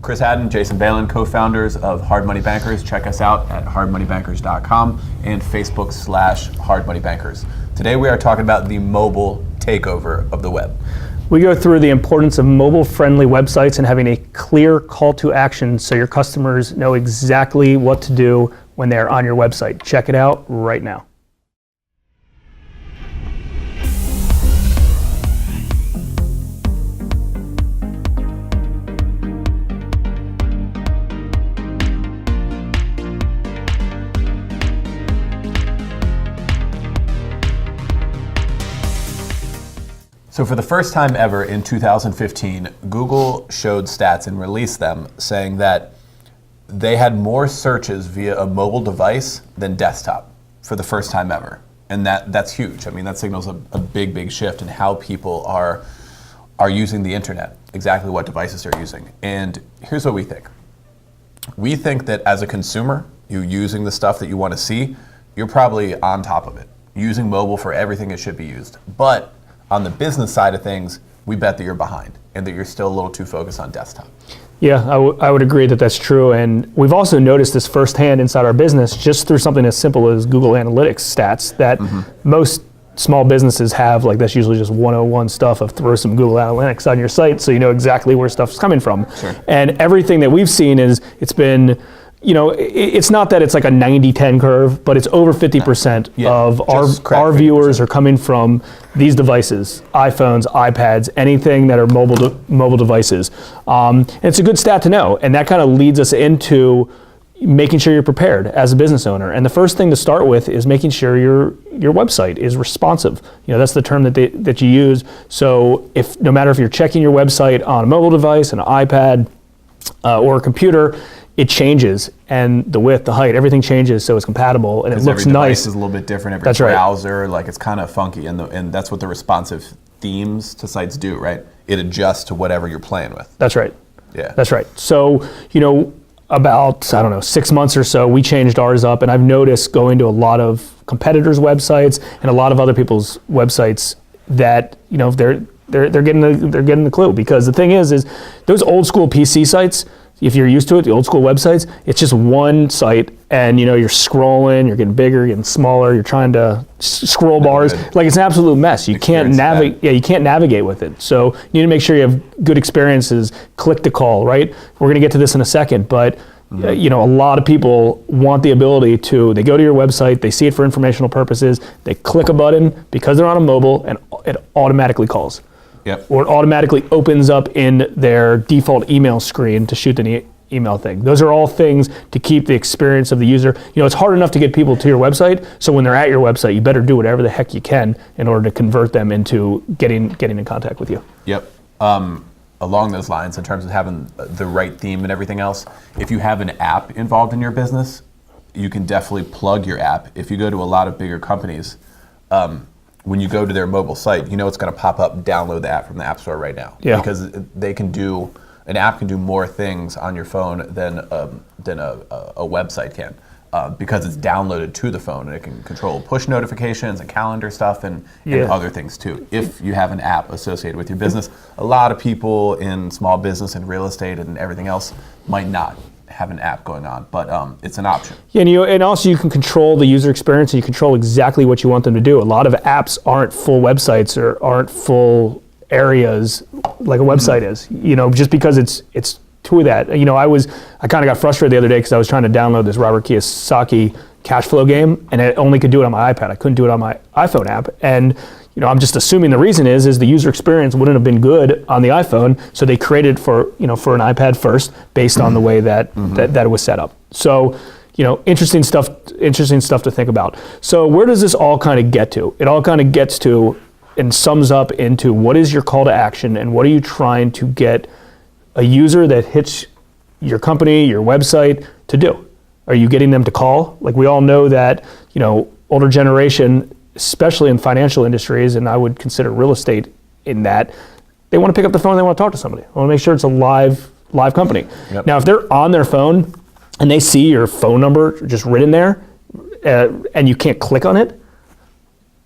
Chris Haddon, Jason Balin, co-founders of Hard Money Bankers. Check us out at hardmoneybankers.com and Facebook/hardmoneybankers. Today we are talking about the mobile takeover of the web. We go through the importance of mobile-friendly websites and having a clear call to action so your customers know exactly what to do when they're on your website. Check it out right now. So for the first time ever in 2015, Google showed stats and released them saying that they had more searches via a mobile device than desktop for the first time ever. And that's huge. I mean, that signals a big, big shift in how people are using the internet, exactly what devices they're using. And here's what we think. We think that as a consumer, you using the stuff that you want to see, you're probably on top of it, using mobile for everything it should be used. But on the business side of things, we bet that you're behind and that you're still a little too focused on desktop. Yeah, I would agree that that's true. And we've also noticed this firsthand inside our business just through something as simple as Google Analytics stats that most small businesses have. Like, that's usually just 101 stuff of throw some Google Analytics on your site so you know exactly where stuff's coming from. Sure. And everything that we've seen is it's been, you know, it's not that it's like a 90-10 curve, but it's over 50% of our viewers are coming from these devices, iPhones, iPads, anything that are mobile devices. And it's a good stat to know, and that kind of leads us into making sure you're prepared as a business owner. And the first thing to start with is making sure your website is responsive. You know, that's the term that you use. So no matter if you're checking your website on a mobile device, an iPad, or a computer, it changes, and the width, the height, everything changes so it's compatible and it looks every nice. Device is a little bit different. Every That's browser, right. Like, it's kind of funky, and that's what the responsive themes to sites do, right? It adjusts to whatever you're playing with. That's right. Yeah. That's right. So, you know, about 6 months or so, we changed ours up, and I've noticed going to a lot of competitors' websites and a lot of other people's websites that, you know, they're getting the clue, because the thing is those old school PC sites, if you're used to it, the old school websites, it's just one site, and you know, you're scrolling, you're getting bigger, you're getting smaller, you're trying to scroll bars. Like, it's an absolute mess. You can't navigate. Yeah, you can't navigate with it. So you need to make sure you have good experiences. Click to call, right? We're going to get to this in a second, but you know, a lot of people want the ability to, they go to your website, they see it for informational purposes, they click a button because they're on a mobile, and it automatically calls. Yep. Or it automatically opens up in their default email screen to shoot an email thing. Those are all things to keep the experience of the user. You know, it's hard enough to get people to your website, so when they're at your website, you better do whatever the heck you can in order to convert them into getting in contact with you. Yep. Along those lines, in terms of having the right theme and everything else, if you have an app involved in your business, you can definitely plug your app. If you go to a lot of bigger companies, when you go to their mobile site, you know it's going to pop up, download the app from the App Store right now. Yeah. Because an app can do more things on your phone than a website can, because it's downloaded to the phone, and it can control push notifications and calendar stuff and other things too. If you have an app associated with your business, a lot of people in small business and real estate and everything else might not have an app going on, but it's an option. Yeah, and also you can control the user experience, and you control exactly what you want them to do. A lot of apps aren't full websites or aren't full areas like a website is. You know, just because it's to that. You know, I kind of got frustrated the other day because I was trying to download this Robert Kiyosaki cash flow game, and I only could do it on my iPad. I couldn't do it on my iPhone app, and you know, I'm just assuming the reason is the user experience wouldn't have been good on the iPhone, so they created for an iPad first based on the way that it was set up. So, you know, interesting stuff to think about. So where does this all kind of get to? It all kind of gets to and sums up into what is your call to action, and what are you trying to get a user that hits your company, your website, to do? Are you getting them to call? Like, we all know that, you know, older generation, especially in financial industries, and I would consider real estate in that, they want to pick up the phone, they want to talk to somebody. I want to make sure it's a live company. Yep. Now, if they're on their phone and they see your phone number just written there, and you can't click on it,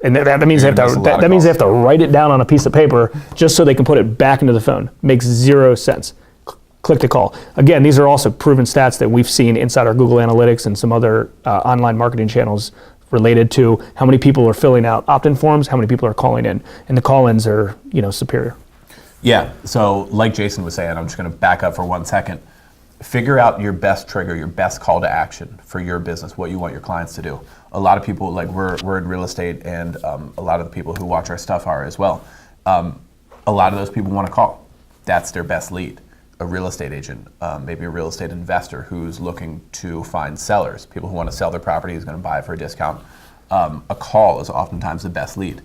and that means they have to write it down on a piece of paper just so they can put it back into the phone. Makes zero sense. click to call. Again, these are also proven stats that we've seen inside our Google Analytics and some other online marketing channels related to how many people are filling out opt-in forms, how many people are calling in, and the call-ins are, superior. Yeah, so like Jason was saying, I'm just going to back up for 1 second. Figure out your best trigger, your best call to action for your business, what you want your clients to do. A lot of people, like we're in real estate, and a lot of the people who watch our stuff are as well. A lot of those people want to call. That's their best lead. A real estate agent, maybe a real estate investor who's looking to find sellers, people who want to sell their property, who's going to buy it for a discount. A call is oftentimes the best lead.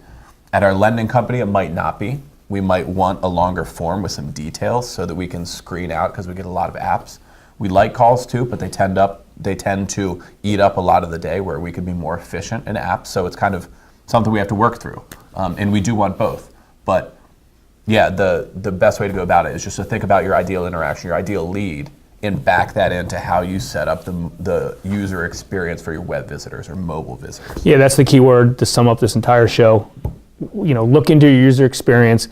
At our lending company, it might not be. We might want a longer form with some details so that we can screen out, because we get a lot of apps. We like calls too, but they tend to eat up a lot of the day, where we could be more efficient in apps. So it's kind of something we have to work through, and we do want both. But yeah, the best way to go about it is just to think about your ideal interaction, your ideal lead, and back that into how you set up the user experience for your web visitors or mobile visitors. Yeah, that's the key word to sum up this entire show. Look into your user experience,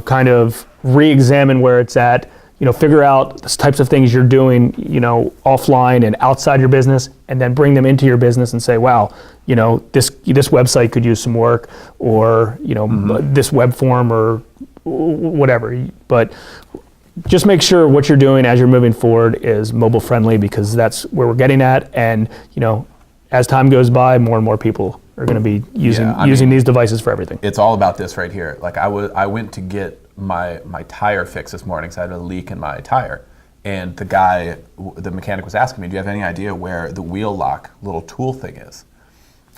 kind of re-examine where it's at, figure out the types of things you're doing, offline and outside your business, and then bring them into your business and say, wow, this website could use some work, or, this web form, or whatever. But just make sure what you're doing as you're moving forward is mobile friendly, because that's where we're getting at. And, as time goes by, more and more people are going to be using these devices for everything. It's all about this right here. Like I went to get my tire fixed this morning, because I had a leak in my tire. And the mechanic was asking me, do you have any idea where the wheel lock little tool thing is?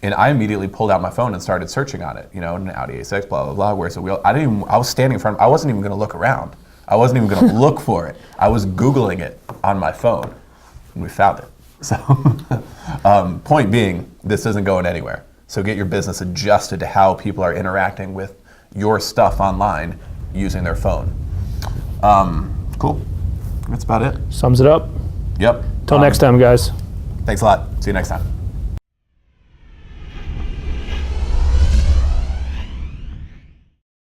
And I immediately pulled out my phone and started searching on it, an Audi A6, blah, blah, blah, where's the wheel? I was standing in front I wasn't even gonna look around. I wasn't even gonna look for it. I was Googling it on my phone, and we found it. So, point being, this isn't going anywhere. So get your business adjusted to how people are interacting with your stuff online using their phone. Cool, that's about it. Sums it up. Yep. Till next time, guys. Thanks a lot. See you next time.